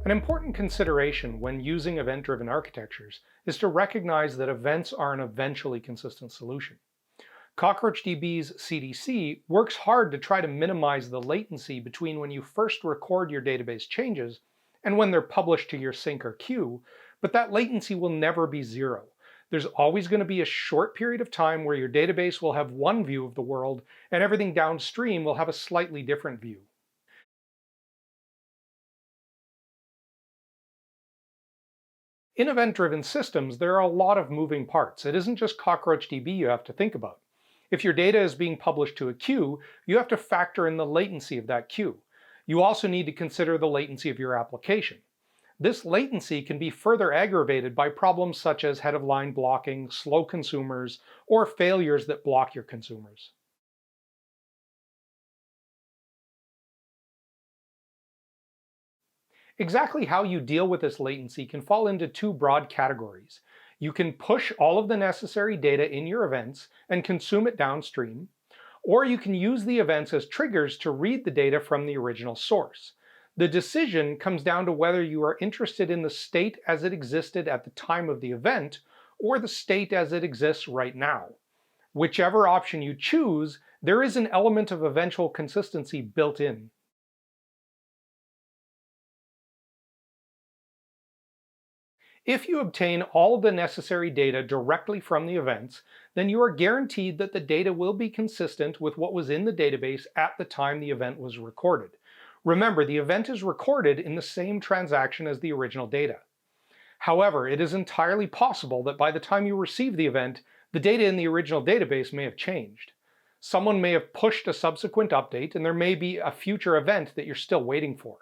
An important consideration when using event-driven architectures is to recognize that events are an eventually consistent solution. CockroachDB's CDC works hard to try to minimize the latency between when you first record your database changes and when they're published to your sink or queue, but that latency will never be zero. There's always going to be a short period of time where your database will have one view of the world and everything downstream will have a slightly different view. In event-driven systems, there are a lot of moving parts. It isn't just CockroachDB you have to think about. If your data is being published to a queue, you have to factor in the latency of that queue. You also need to consider the latency of your application. This latency can be further aggravated by problems such as head-of-line blocking, slow consumers, or failures that block your consumers. Exactly how you deal with this latency can fall into two broad categories. You can push all of the necessary data in your events and consume it downstream, or you can use the events as triggers to read the data from the original source. The decision comes down to whether you are interested in the state as it existed at the time of the event, or the state as it exists right now. Whichever option you choose, there is an element of eventual consistency built in. If you obtain all of the necessary data directly from the events, then you are guaranteed that the data will be consistent with what was in the database at the time the event was recorded. Remember, the event is recorded in the same transaction as the original data. However, it is entirely possible that by the time you receive the event, the data in the original database may have changed. Someone may have pushed a subsequent update, and there may be a future event that you're still waiting for.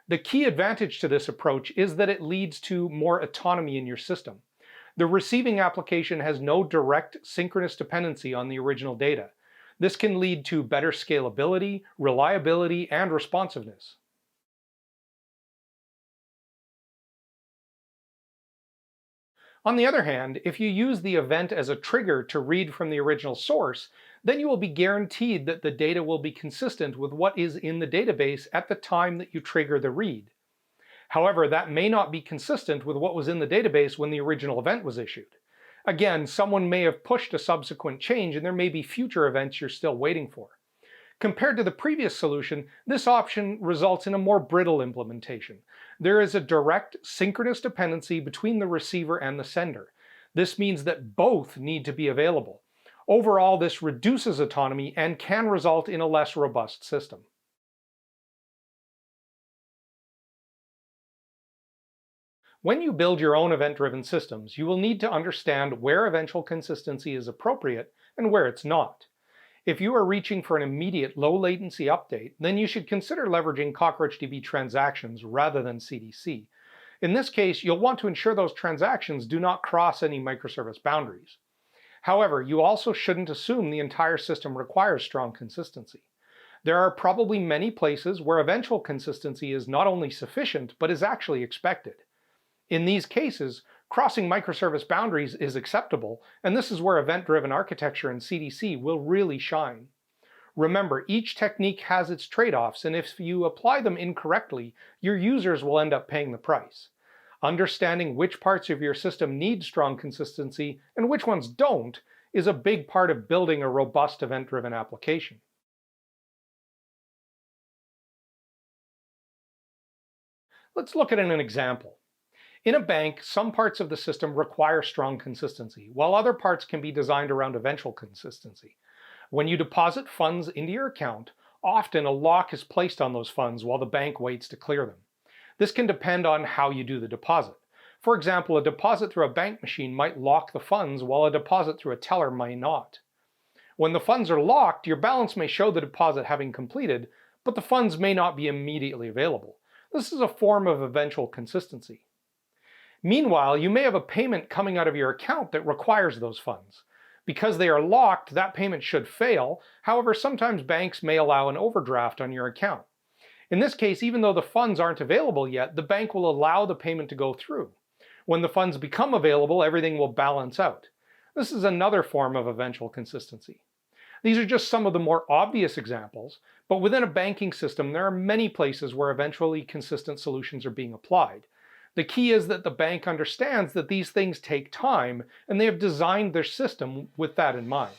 The key advantage to this approach is that it leads to more autonomy in your system. The receiving application has no direct synchronous dependency on the original data. This can lead to better scalability, reliability, and responsiveness. On the other hand, if you use the event as a trigger to read from the original source, then you will be guaranteed that the data will be consistent with what is in the database at the time that you trigger the read. However, that may not be consistent with what was in the database when the original event was issued. Again, someone may have pushed a subsequent change and there may be future events you're still waiting for. Compared to the previous solution, this option results in a more brittle implementation. There is a direct synchronous dependency between the receiver and the sender. This means that both need to be available. Overall, this reduces autonomy and can result in a less robust system. When you build your own event-driven systems, you will need to understand where eventual consistency is appropriate and where it's not. If you are reaching for an immediate low-latency update, then you should consider leveraging CockroachDB transactions rather than CDC. In this case, you'll want to ensure those transactions do not cross any microservice boundaries. However, you also shouldn't assume the entire system requires strong consistency. There are probably many places where eventual consistency is not only sufficient, but is actually expected. In these cases, crossing microservice boundaries is acceptable, and this is where event-driven architecture and CDC will really shine. Remember, each technique has its trade-offs, and if you apply them incorrectly, your users will end up paying the price. Understanding which parts of your system need strong consistency and which ones don't is a big part of building a robust event-driven application. Let's look at an example. In a bank, some parts of the system require strong consistency, while other parts can be designed around eventual consistency. When you deposit funds into your account, often a lock is placed on those funds while the bank waits to clear them. This can depend on how you do the deposit. For example, a deposit through a bank machine might lock the funds, while a deposit through a teller might not. When the funds are locked, your balance may show the deposit having completed, but the funds may not be immediately available. This is a form of eventual consistency. Meanwhile, you may have a payment coming out of your account that requires those funds. Because they are locked, that payment should fail. However, sometimes banks may allow an overdraft on your account. In this case, even though the funds aren't available yet, the bank will allow the payment to go through. When the funds become available, everything will balance out. This is another form of eventual consistency. These are just some of the more obvious examples, but within a banking system, there are many places where eventually consistent solutions are being applied. The key is that the bank understands that these things take time, and they have designed their system with that in mind.